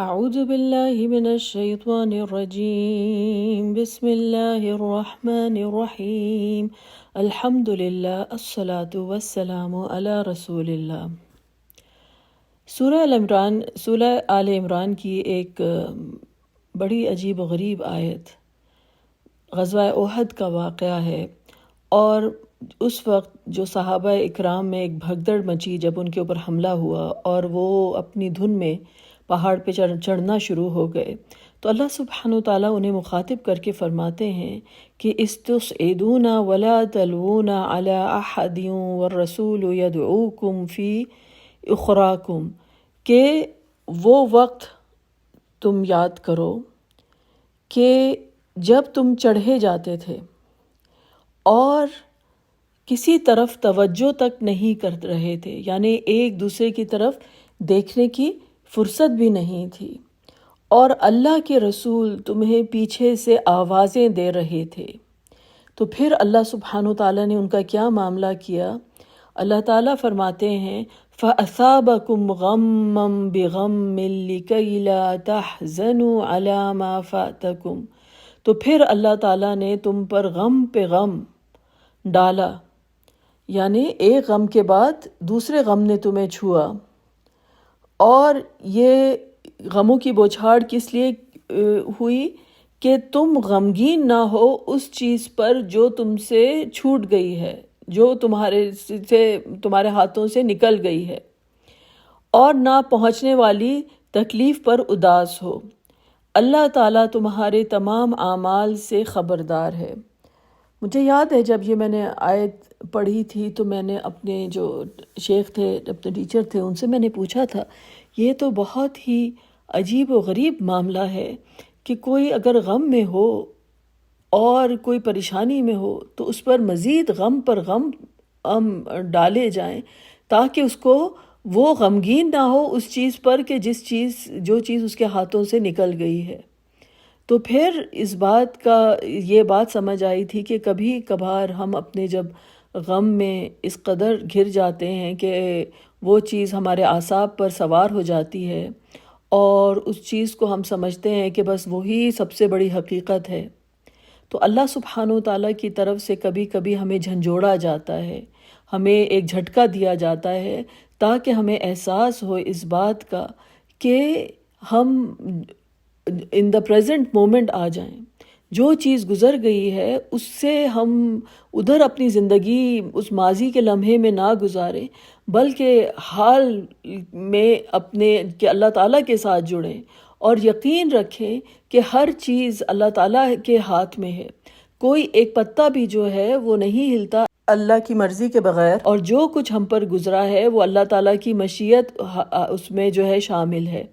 اعوذ باللہ من الشیطان الرجیم بسم اللہ الرحمن الرحیم الحمد للہ الصلاۃ والسلام علی رسول اللہ۔ سورہ آل عمران کی ایک بڑی عجیب و غریب آیت غزوہ احد کا واقعہ ہے، اور اس وقت جو صحابہ اکرام میں ایک بھگدڑ مچی جب ان کے اوپر حملہ ہوا اور وہ اپنی دھن میں پہاڑ پہ چڑھنا شروع ہو گئے، تو اللہ سبحانہ وتعالیٰ انہیں مخاطب کر کے فرماتے ہیں کہ استسعدون ولا تلوون علی احد والرسول یدعوکم فی اخراکم، کہ وہ وقت تم یاد کرو کہ جب تم چڑھے جاتے تھے اور کسی طرف توجہ تک نہیں کر رہے تھے، یعنی ایک دوسرے کی طرف دیکھنے کی فرصت بھی نہیں تھی، اور اللہ کے رسول تمہیں پیچھے سے آوازیں دے رہے تھے۔ تو پھر اللہ سبحانہ وتعالیٰ نے ان کا کیا معاملہ کیا؟ اللہ تعالیٰ فرماتے ہیں فَأَثَابَكُمْ غَمًّا بِغَمٍّ لِكَيْ لَا تَحْزَنُوا عَلَى مَا فَاتَكُمْ، تو پھر اللہ تعالیٰ نے تم پر غم پہ غم ڈالا، یعنی ایک غم کے بعد دوسرے غم نے تمہیں چھوا، اور یہ غموں کی بوچھاڑ کس لیے ہوئی کہ تم غمگین نہ ہو اس چیز پر جو تم سے چھوٹ گئی ہے، جو تمہارے ہاتھوں سے نکل گئی ہے، اور نہ پہنچنے والی تکلیف پر اداس ہو۔ اللہ تعالیٰ تمہارے تمام اعمال سے خبردار ہے۔ مجھے یاد ہے جب یہ میں نے آیت پڑھی تھی تو میں نے اپنے جو شیخ تھے، اپنے ٹیچر تھے، ان سے میں نے پوچھا تھا یہ تو بہت ہی عجیب و غریب معاملہ ہے کہ کوئی اگر غم میں ہو اور کوئی پریشانی میں ہو تو اس پر مزید غم پر غم ڈالے جائیں تاکہ اس کو وہ غمگین نہ ہو اس چیز پر کہ جو چیز اس کے ہاتھوں سے نکل گئی ہے۔ تو پھر یہ بات سمجھ آئی تھی کہ کبھی کبھار ہم اپنے جب غم میں اس قدر گر جاتے ہیں کہ وہ چیز ہمارے اعصاب پر سوار ہو جاتی ہے اور اس چیز کو ہم سمجھتے ہیں کہ بس وہی سب سے بڑی حقیقت ہے، تو اللہ سبحانہ وتعالیٰ کی طرف سے کبھی کبھی ہمیں جھنجھوڑا جاتا ہے، ہمیں ایک جھٹکا دیا جاتا ہے تاکہ ہمیں احساس ہو اس بات کا کہ ہم ان دا پریزنٹ مومنٹ آ جائیں، جو چیز گزر گئی ہے اس سے ہم ادھر اپنی زندگی اس ماضی کے لمحے میں نہ گزاریں، بلکہ حال میں اپنے کہ اللہ تعالیٰ کے ساتھ جڑیں اور یقین رکھیں کہ ہر چیز اللہ تعالیٰ کے ہاتھ میں ہے، کوئی ایک پتا بھی جو ہے وہ نہیں ہلتا اللہ کی مرضی کے بغیر، اور جو کچھ ہم پر گزرا ہے وہ اللہ تعالیٰ کی مشیت اس میں جو ہے شامل ہے،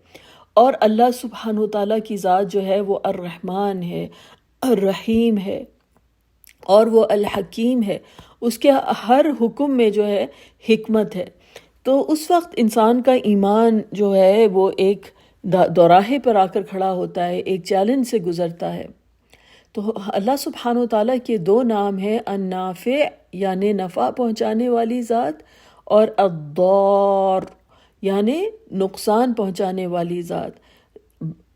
اور اللہ سبحانہ وتعالیٰ کی ذات جو ہے وہ الرحمن ہے، الرحیم ہے، اور وہ الحکیم ہے، اس کے ہر حکم میں جو ہے حکمت ہے۔ تو اس وقت انسان کا ایمان جو ہے وہ ایک دوراہے پر آ کر کھڑا ہوتا ہے، ایک چیلنج سے گزرتا ہے۔ تو اللہ سبحانہ وتعالیٰ کے دو نام ہیں، النافع یعنی نفع پہنچانے والی ذات، اور الضار یعنی نقصان پہنچانے والی ذات۔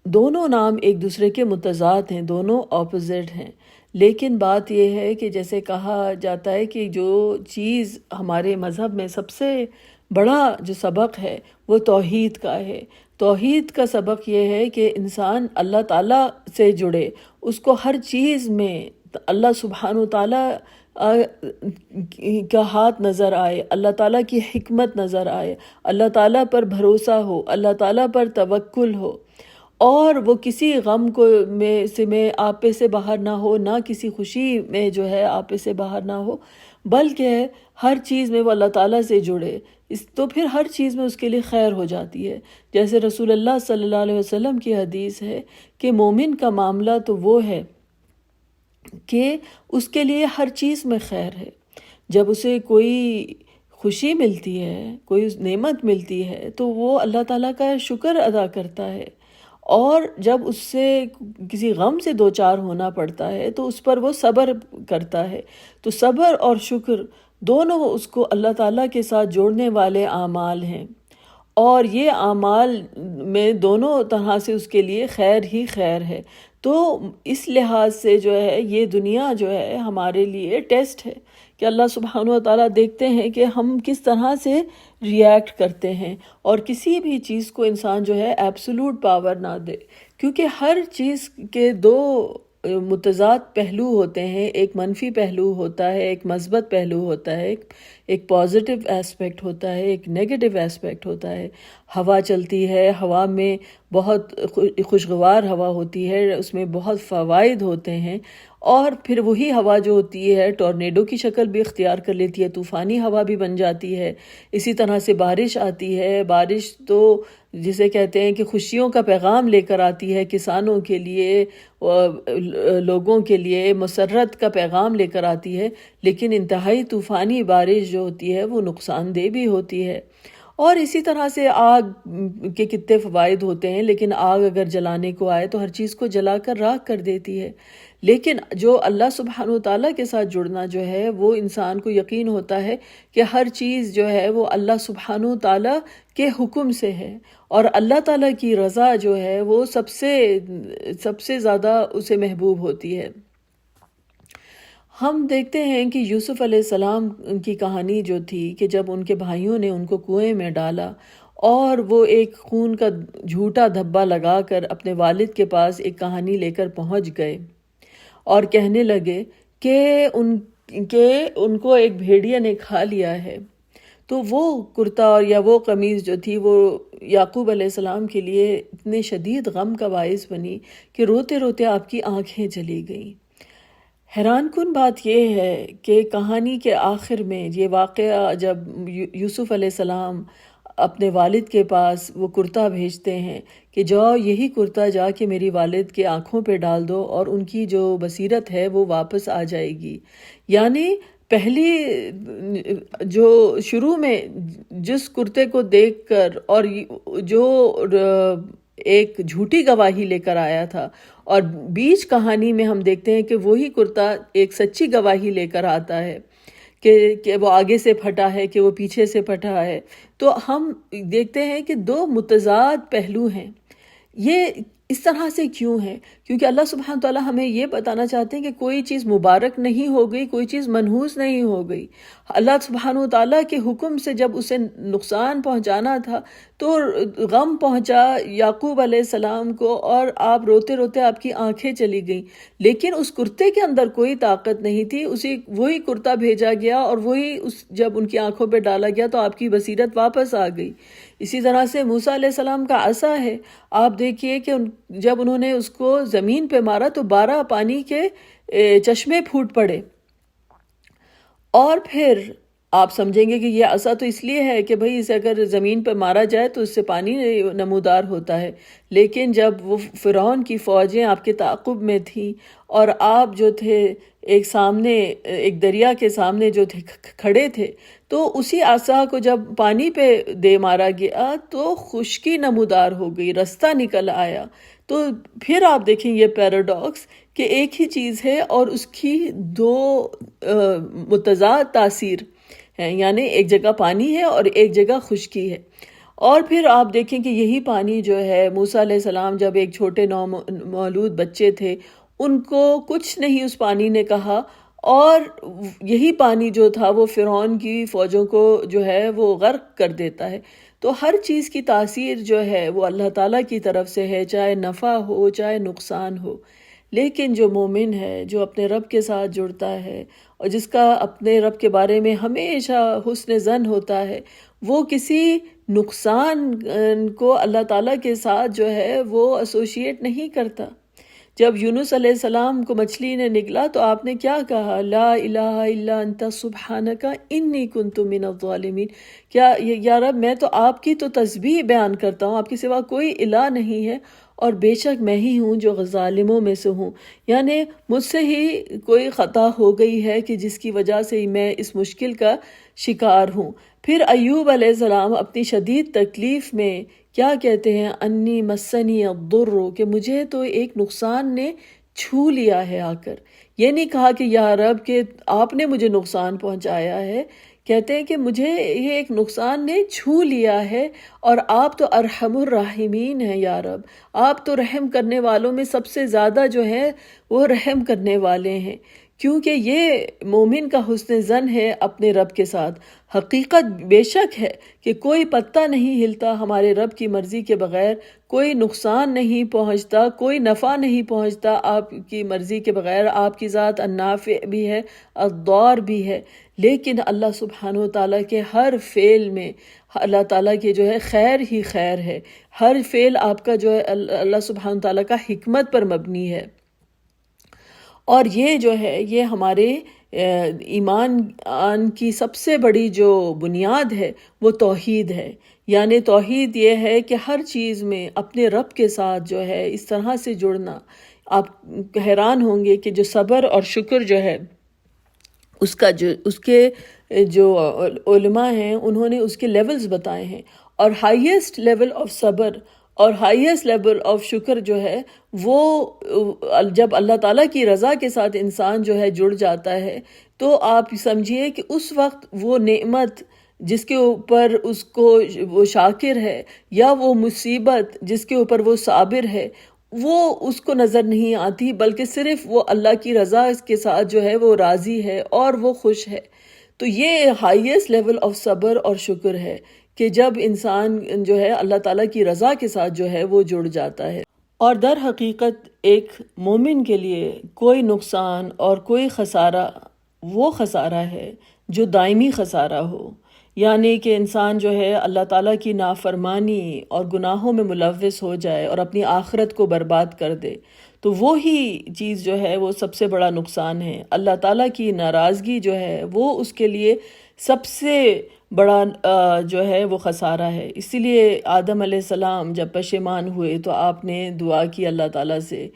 دونوں نام ایک دوسرے کے متضاد ہیں، دونوں اپوزٹ ہیں، لیکن بات یہ ہے کہ جیسے کہا جاتا ہے کہ جو چیز ہمارے مذہب میں سب سے بڑا جو سبق ہے وہ توحید کا ہے۔ توحید کا سبق یہ ہے کہ انسان اللہ تعالیٰ سے جڑے، اس کو ہر چیز میں اللہ سبحانہ وتعالیٰ کا ہاتھ نظر آئے، اللہ تعالیٰ کی حکمت نظر آئے، اللہ تعالیٰ پر بھروسہ ہو، اللہ تعالیٰ پر توکل ہو، اور وہ کسی غم میں آپے سے باہر نہ ہو، نہ کسی خوشی میں جو ہے آپے سے باہر نہ ہو، بلکہ ہر چیز میں وہ اللہ تعالیٰ سے جڑے، تو پھر ہر چیز میں اس کے لیے خیر ہو جاتی ہے۔ جیسے رسول اللہ صلی اللہ علیہ وسلم کی حدیث ہے کہ مومن کا معاملہ تو وہ ہے کہ اس کے لیے ہر چیز میں خیر ہے، جب اسے کوئی خوشی ملتی ہے، کوئی نعمت ملتی ہے تو وہ اللہ تعالیٰ کا شکر ادا کرتا ہے، اور جب اس سے کسی غم سے دوچار ہونا پڑتا ہے تو اس پر وہ صبر کرتا ہے۔ تو صبر اور شکر دونوں اس کو اللہ تعالیٰ کے ساتھ جوڑنے والے اعمال ہیں، اور یہ اعمال میں دونوں طرح سے اس کے لیے خیر ہی خیر ہے۔ تو اس لحاظ سے جو ہے یہ دنیا جو ہے ہمارے لیے ٹیسٹ ہے کہ اللہ سبحانہ و تعالیٰ دیکھتے ہیں کہ ہم کس طرح سے ریئیکٹ کرتے ہیں، اور کسی بھی چیز کو انسان جو ہے ایبسولوٹ پاور نہ دے، کیونکہ ہر چیز کے دو متضاد پہلو ہوتے ہیں، ایک منفی پہلو ہوتا ہے، ایک مثبت پہلو ہوتا ہے، ایک پازیٹیو ایسپیکٹ ہوتا ہے، ایک نیگیٹو ایسپیکٹ ہوتا ہے۔ ہوا چلتی ہے، ہوا میں بہت خوشگوار ہوا ہوتی ہے، اس میں بہت فوائد ہوتے ہیں، اور پھر وہی ہوا جو ہوتی ہے ٹورنیڈو کی شکل بھی اختیار کر لیتی ہے، طوفانی ہوا بھی بن جاتی ہے۔ اسی طرح سے بارش آتی ہے، بارش تو جسے کہتے ہیں کہ خوشیوں کا پیغام لے کر آتی ہے، کسانوں کے لیے، لوگوں کے لیے مسرت کا پیغام لے کر آتی ہے، لیکن انتہائی طوفانی بارش جو ہوتی ہے وہ نقصان دہ بھی ہوتی ہے۔ اور اسی طرح سے آگ کے کتنے فوائد ہوتے ہیں، لیکن آگ اگر جلانے کو آئے تو ہر چیز کو جلا کر راکھ کر دیتی ہے۔ لیکن جو اللہ سبحانہ تعالیٰ کے ساتھ جڑنا جو ہے وہ انسان کو یقین ہوتا ہے کہ ہر چیز جو ہے وہ اللہ سبحانہ تعالیٰ کے حکم سے ہے، اور اللہ تعالیٰ کی رضا جو ہے وہ سب سے زیادہ اسے محبوب ہوتی ہے۔ ہم دیکھتے ہیں کہ یوسف علیہ السلام کی کہانی جو تھی کہ جب ان کے بھائیوں نے ان کو کنویں میں ڈالا، اور وہ ایک خون کا جھوٹا دھبا لگا کر اپنے والد کے پاس ایک کہانی لے کر پہنچ گئے اور کہنے لگے کہ ان کو ایک بھیڑیا نے کھا لیا ہے، تو وہ کرتا اور یا وہ قمیض جو تھی وہ یعقوب علیہ السلام کے لیے اتنے شدید غم کا باعث بنی کہ روتے روتے آپ کی آنکھیں چلی گئیں۔ حیران کن بات یہ ہے کہ کہانی کے آخر میں یہ واقعہ جب یوسف علیہ السلام اپنے والد کے پاس وہ کرتا بھیجتے ہیں کہ جاؤ یہی کرتا جا کے میری والد کے آنکھوں پہ ڈال دو اور ان کی جو بصیرت ہے وہ واپس آ جائے گی، یعنی پہلی جو شروع میں جس کرتے کو دیکھ کر اور جو ایک جھوٹی گواہی لے کر آیا تھا، اور بیچ کہانی میں ہم دیکھتے ہیں کہ وہی کرتا ایک سچی گواہی لے کر آتا ہے کہ وہ آگے سے پھٹا ہے، کہ وہ پیچھے سے پھٹا ہے، تو ہم دیکھتے ہیں کہ دو متضاد پہلو ہیں۔ یہ اس طرح سے کیوں ہے؟ کیونکہ اللہ سبحانہ تعالیٰ ہمیں یہ بتانا چاہتے ہیں کہ کوئی چیز مبارک نہیں ہو گئی، کوئی چیز منحوس نہیں ہو گئی۔ اللہ سبحانہ تعالیٰ کے حکم سے جب اسے نقصان پہنچانا تھا تو غم پہنچا یعقوب علیہ السلام کو، اور آپ روتے روتے آپ کی آنکھیں چلی گئیں، لیکن اس کرتے کے اندر کوئی طاقت نہیں تھی، وہی کرتا بھیجا گیا اور وہی جب ان کی آنکھوں پہ ڈالا گیا تو آپ کی بصیرت واپس آ گئی۔ اسی طرح سے موسیٰ علیہ السلام کا عصا ہے، آپ دیکھیے کہ جب انہوں نے اس کو زمین پہ مارا تو 12 پانی کے چشمے پھوٹ پڑے، اور پھر آپ سمجھیں گے کہ یہ عصا تو اس لیے ہے کہ بھئی اسے اگر زمین پہ مارا جائے تو اس سے پانی نمودار ہوتا ہے، لیکن جب وہ فرعون کی فوجیں آپ کے تعاقب میں تھیں اور آپ جو تھے ایک دریا کے سامنے جو تھے کھڑے تھے، تو اسی عصا کو جب پانی پہ دے مارا گیا تو خشکی نمودار ہو گئی، رستہ نکل آیا۔ تو پھر آپ دیکھیں یہ پیراڈاکس کہ ایک ہی چیز ہے اور اس کی دو متضاد تاثیر ہیں، یعنی ایک جگہ پانی ہے اور ایک جگہ خشکی ہے۔ اور پھر آپ دیکھیں کہ یہی پانی جو ہے موسیٰ علیہ السلام جب ایک چھوٹے نومولود بچے تھے، ان کو کچھ نہیں اس پانی نے کہا، اور یہی پانی جو تھا وہ فرعون کی فوجوں کو جو ہے وہ غرق کر دیتا ہے۔ تو ہر چیز کی تاثیر جو ہے وہ اللہ تعالیٰ کی طرف سے ہے، چاہے نفع ہو چاہے نقصان ہو۔ لیکن جو مومن ہے، جو اپنے رب کے ساتھ جڑتا ہے اور جس کا اپنے رب کے بارے میں ہمیشہ حسن ظن ہوتا ہے، وہ کسی نقصان کو اللہ تعالیٰ کے ساتھ جو ہے وہ ایسوشیٹ نہیں کرتا۔ جب یونس علیہ السلام کو مچھلی نے نگلا تو آپ نے کیا کہا؟ لا الہ الا انت سبحانک انی کنت من الظالمین، کیا یا رب میں تو آپ کی تو تسبیح بیان کرتا ہوں، آپ کے سوا کوئی الہ نہیں ہے، اور بے شک میں ہی ہوں جو ظالموں میں سے ہوں، یعنی مجھ سے ہی کوئی خطا ہو گئی ہے کہ جس کی وجہ سے میں اس مشکل کا شکار ہوں۔ پھر ایوب علیہ السلام اپنی شدید تکلیف میں کیا کہتے ہیں؟ انی مسنی الضر، کہ مجھے تو ایک نقصان نے چھو لیا ہے آ کر۔ یہ نہیں کہا کہ یا رب کہ آپ نے مجھے نقصان پہنچایا ہے، کہتے ہیں کہ مجھے یہ ایک نقصان نے چھو لیا ہے، اور آپ تو ارحم الراحمین ہیں یا رب، آپ تو رحم کرنے والوں میں سب سے زیادہ جو ہے وہ رحم کرنے والے ہیں، کیونکہ یہ مومن کا حسن ظن ہے اپنے رب کے ساتھ۔ حقیقت بے شک ہے کہ کوئی پتا نہیں ہلتا ہمارے رب کی مرضی کے بغیر، کوئی نقصان نہیں پہنچتا، کوئی نفع نہیں پہنچتا آپ کی مرضی کے بغیر۔ آپ کی ذات النافع بھی ہے، الضار بھی ہے، لیکن اللہ سبحانہ وتعالیٰ کے ہر فعل میں اللہ تعالیٰ کے جو ہے خیر ہی خیر ہے، ہر فعل آپ کا جو ہے اللہ سبحانہ وتعالیٰ کا حکمت پر مبنی ہے۔ اور یہ جو ہے یہ ہمارے ایمان کی سب سے بڑی جو بنیاد ہے وہ توحید ہے، یعنی توحید یہ ہے کہ ہر چیز میں اپنے رب کے ساتھ جو ہے اس طرح سے جڑنا۔ آپ حیران ہوں گے کہ جو صبر اور شکر جو ہے اس کے جو علماء ہیں انہوں نے اس کے لیولز بتائے ہیں، اور ہائیسٹ لیول آف صبر اور ہائیسٹ لیول آف شکر جو ہے وہ جب اللہ تعالیٰ کی رضا کے ساتھ انسان جو ہے جڑ جاتا ہے، تو آپ سمجھیے کہ اس وقت وہ نعمت جس کے اوپر اس کو وہ شاکر ہے، یا وہ مصیبت جس کے اوپر وہ صابر ہے، وہ اس کو نظر نہیں آتی، بلکہ صرف وہ اللہ کی رضا اس کے ساتھ جو ہے وہ راضی ہے اور وہ خوش ہے۔ تو یہ ہائیسٹ لیول آف صبر اور شکر ہے کہ جب انسان جو ہے اللہ تعالیٰ کی رضا کے ساتھ جو ہے وہ جڑ جاتا ہے۔ اور در حقیقت ایک مومن کے لیے کوئی نقصان اور کوئی خسارہ وہ خسارہ ہے جو دائمی خسارہ ہو، یعنی کہ انسان جو ہے اللہ تعالیٰ کی نافرمانی اور گناہوں میں ملوث ہو جائے اور اپنی آخرت کو برباد کر دے، تو وہی چیز جو ہے وہ سب سے بڑا نقصان ہے۔ اللہ تعالیٰ کی ناراضگی جو ہے وہ اس کے لیے سب سے بڑا جو ہے وہ خسارہ ہے۔ اسی لیے آدم علیہ السلام جب پشیمان ہوئے تو آپ نے دعا کی اللہ تعالیٰ سے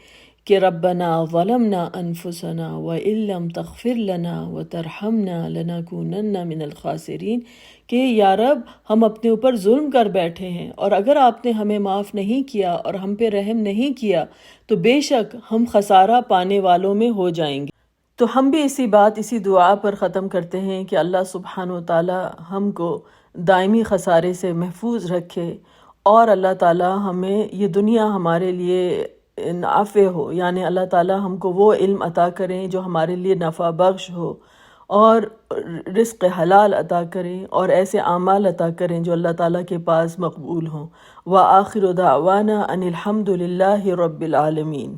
کہ ربنا ظلمنا انفسنا وان لم تغفر لنا وترحمنا لنکونن من الخاسرین، کہ یا رب ہم اپنے اوپر ظلم کر بیٹھے ہیں، اور اگر آپ نے ہمیں معاف نہیں کیا اور ہم پہ رحم نہیں کیا تو بے شک ہم خسارہ پانے والوں میں ہو جائیں گے۔ تو ہم بھی اسی دعا پر ختم کرتے ہیں کہ اللہ سبحانہ وتعالی ہم کو دائمی خسارے سے محفوظ رکھے، اور اللہ تعالی ہمیں یہ دنیا ہمارے لیے نافع ہو، یعنی اللہ تعالی ہم کو وہ علم عطا کریں جو ہمارے لیے نفع بخش ہو، اور رزق حلال عطا کریں، اور ایسے اعمال عطا کریں جو اللہ تعالیٰ کے پاس مقبول ہوں۔ وآخر دعوانا ان الحمد للہ رب العالمین۔